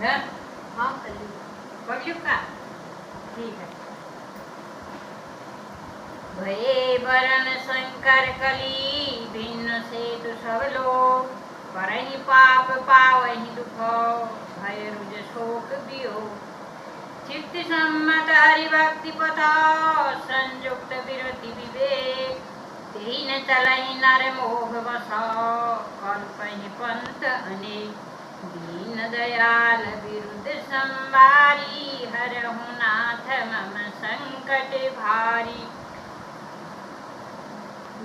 है? हाँ कलयुग। कलयुग का ठीक है। भये वरण शंकर कली भिन्न से तो सब लोग करहि पाप पावहि दुख भय रुज शोक वियोग चित्त सम्मत हरिभक्ति पथ संयुक्त विरति विवेक तेहि न चलहि नर मोह वश कल्पहि पंथ अनेक दीन दयाल विरुद्ध संवारी हरहु नाथ मम संकट भारी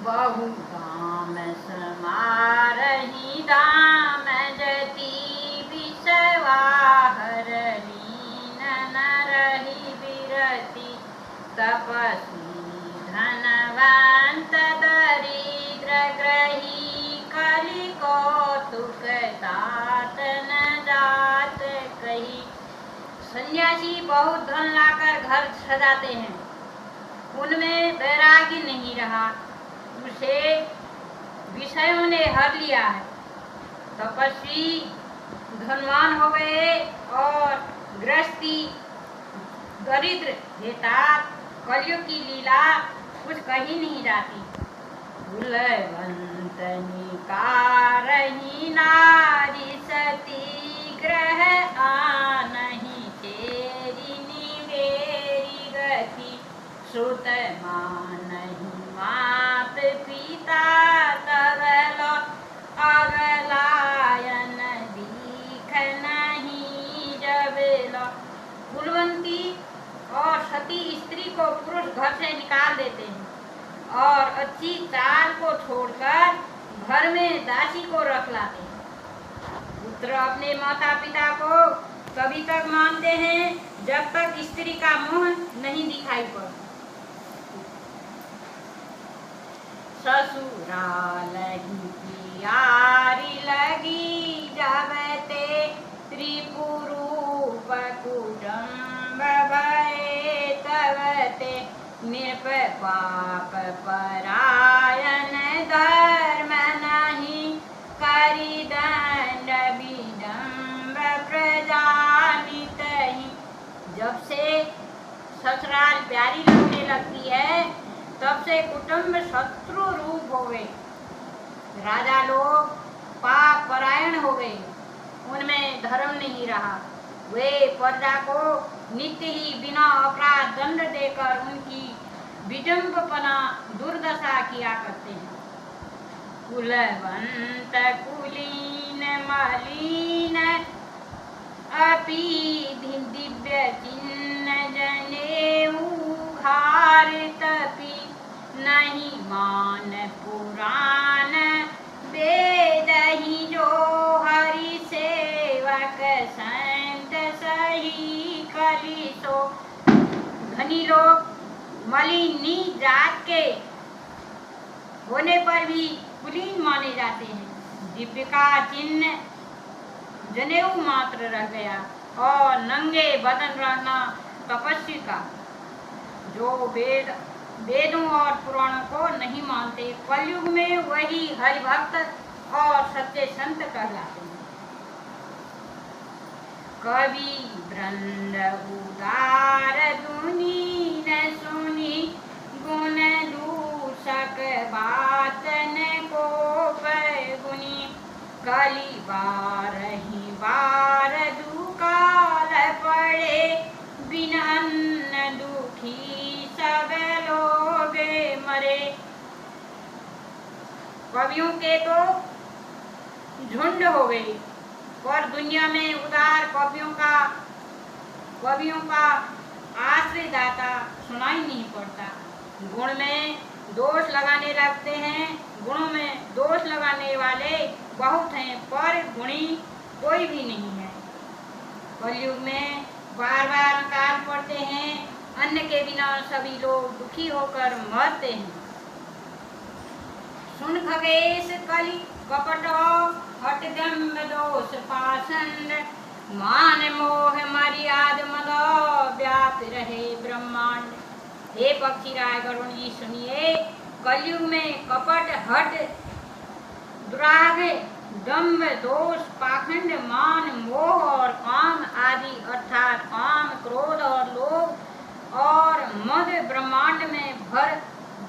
बहु काम समारहि दाम जति विषवाहर लीन न रहि विरति तपस्वी धनवंत दरिद्र ग्रही कलि कौतुक तात न जात कही। सन्यासी बहुत धन लाकर घर सजाते हैं, उनमें वैराग्य नहीं रहा, उसे विषयों ने हर लिया है। तपस्वी धनवान हो गए और गृहस्थी दरिद्र हेतात कलयुग की लीला कुछ कही नहीं जाती। कुलवंत निकारहि नारी सती ग्रह आनहि तेरी निवेरी गति श्रुत मानहि मात पिता तवल अवलायन दीख नहीं जबेल। कुलवंती और सती स्त्री को पुरुष घर से निकाल देते हैं और अच्छी चाल को छोड़कर घर में दासी को रख लाते हैं। पुत्र अपने माता पिता को तभी तक मानते हैं जब तक स्त्री का मुंह नहीं दिखाई पड़ता। ससुराल की यारी लगी जब ते त्रिपुरूप कुटुंब भये तब ते निप पाप परायण धर्म नहीं करि दंड विडम्ब प्रजानित ही। जब से ससुराल प्यारी लगने लगती है तब से कुटुंब शत्रु रूप हो गए, राजा लोग पाप परायण हो गए, उनमें धर्म नहीं रहा। वे प्रजा को नित्य ही बिना अपराध दंड देकर उनकी विडम्बना दुर्दशा किया करते हैं। कुलवंत कुलीन मलिन अपि दिव्य चिन्ह जनेऊ घार तपि नहीं मान पुराण वेद ही जो हरि सेवक संत सही कली सो। धनी लोग मलिनी जात के होने पर भी कुलीन माने जाते हैं। दिव्य का चिन्ह जनेऊ मात्र रह गया और नंगे बदन रहना तपस्वी का। जो वेदों और पुराणों को नहीं मानते, कलयुग में वही हरिभक्त और सच्चे संत कहलाते हैं। कवि वृंद उदार दुनी न सुनी गुण दूषक बातन को गुनी कली बार ही बार दुकाल पड़े बिन अन्न दुखी सब लोग मरे। कवियों के तो झुंड हो गए और दुनिया में उदार कवियों का आश्रय दाता सुनाई नहीं पड़ता। गुण में दोष लगाने लगते हैं, गुणों में दोष लगाने वाले बहुत हैं पर गुणी कोई भी नहीं है। कलयुग में बार बार अकाल पड़ते हैं, अन्न के बिना सभी लोग दुखी होकर मरते हैं। सुन खगेश कलि कपट हट दम्भ दोष पाषंड मान मोह मर्याद मद व्याप्त रहे ब्रह्मांड। हे पक्षी राय गरुण जी सुनिए, कलयुग में कपट हट दुराग दम्भ दोष पाखंड मान मोह और काम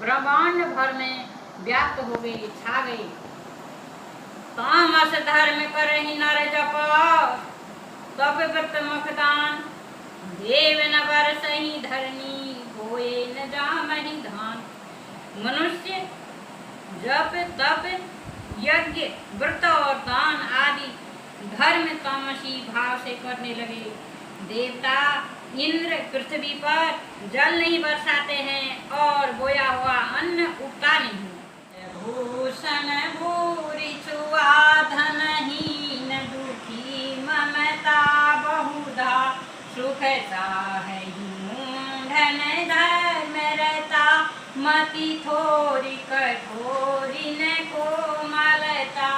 ब्रह्मांड भर में व्याप्त हो गई, छा गई। तामस धर्म करहि नर जप, तप व्रत मुखदान, देव न बरसहि धरनी, होए न जामहि धान। मनुष्य जप तप यज्ञ व्रत और दान आदि धर्म तामसी भाव से करने लगे। देवता इंद्र पृथ्वी पर जल नहीं बरसाते हैं और बोया हुआ अन्न उगता नहीं। भूषण भूरि छुआ धनहीन दुखी, ममता बहुधा सुख चाहहि मूढ़न, धर्म रहता मति थोरी कठोरी न कोमलता।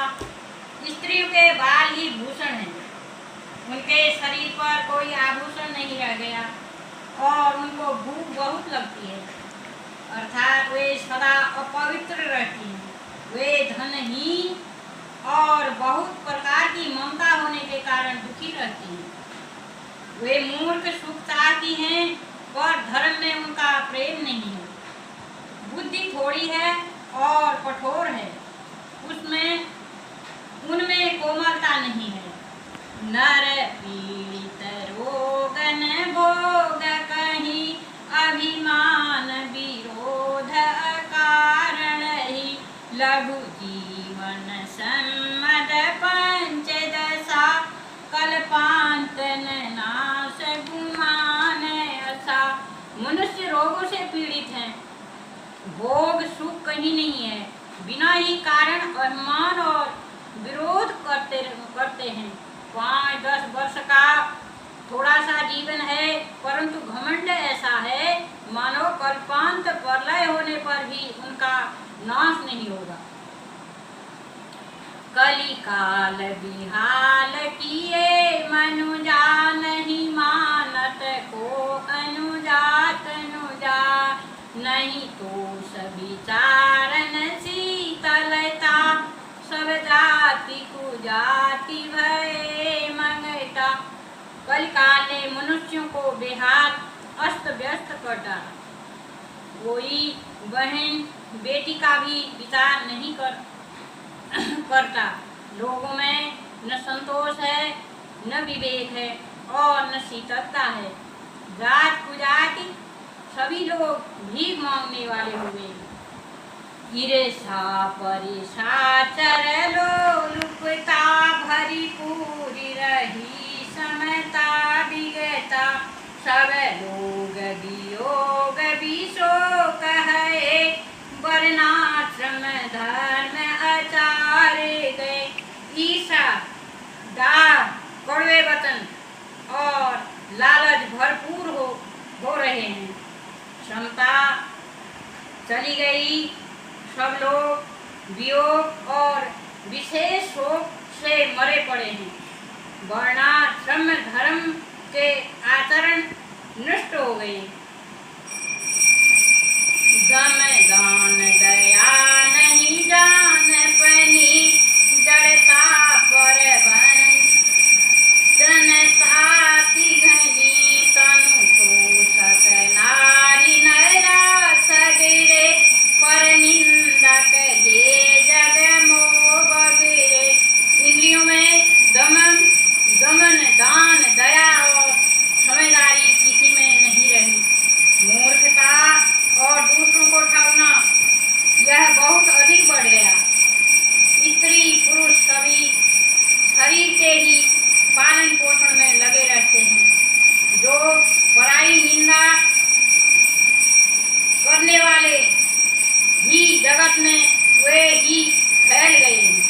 स्त्रियों के बाल ही भूषण हैं, उनके शरीर पर कोई आभूषण नहीं रह गया और उनको भूख बहुत लगती है, अर्थात वे सदा अपवित्र रहती हैं। वे धनहीन और बहुत प्रकार की ममता होने के कारण दुखी रहती हैं। वे मूर्ख सुख चाहती हैं पर धर्म में उनका प्रेम नहीं है। बुद्धि थोड़ी है और कठोर है, उनमें कोमलता नहीं है। नर पीड़ित रोग न भोग कहीं, अभिमान विरोध अकारण ही, लघु जीवन सम्मद पंचदशा, कल्पांत नाश गुमान असा। मनुष्य रोगों से पीड़ित है, भोग सुख कहीं नहीं है, बिना ही कारण अभिमान और विरोध करते हैं। 5-10 वर्ष का थोड़ा सा जीवन है, परंतु घमंड ऐसा है मानो कल्पांत प्रलय होने पर भी उनका नाश नहीं होगा। कली काल बिहाल किए मनुजा, नहीं मानत को अनुजात अनुजा, नहीं तो सभी चारण शीतलता, सब जाति कुजाति भय मंगता। कलिकाल ने मनुष्यों को बेहाल अस्त व्यस्त कर डाला। कोई बहन बेटी का भी विचार नहीं करता। लोगों में न संतोष है, न विवेक है और न शीतलता है। जात कुजाति सभी लोग भीख मांगने वाले हो गए। ईर्षा परिषा चर लोलुपता, भरी पूरी रही समता विगता, सब लोग वियोग विशोक है, वर्णाश्रम धर्म आचार्य गए। ईर्षा, डाह, कड़वे वचन और लालच भरपूर हो रहे हैं। क्षमता चली गई, सब लोग वियोग और विशेष शोक से मरे पड़े हैं। वर्णाश्रम धर्म के आचरण नष्ट हो गए। गम गान दया नहीं जान पनी, जड़ता पर जनता की घनी, तनु तो सत नारी नरा सगरे, पर निंदक जे जग मोह बगरे। इंद्रियों में दमन, दान, दया और समझदारी किसी में नहीं रही। मूर्खता और दूसरों को ठगना यह बहुत अधिक बढ़ गया। स्त्री पुरुष सभी शरीर के ही पालन पोषण में लगे रहते हैं। जो पराई निंदा करने वाले ही जगत में वे ही फैल गए हैं।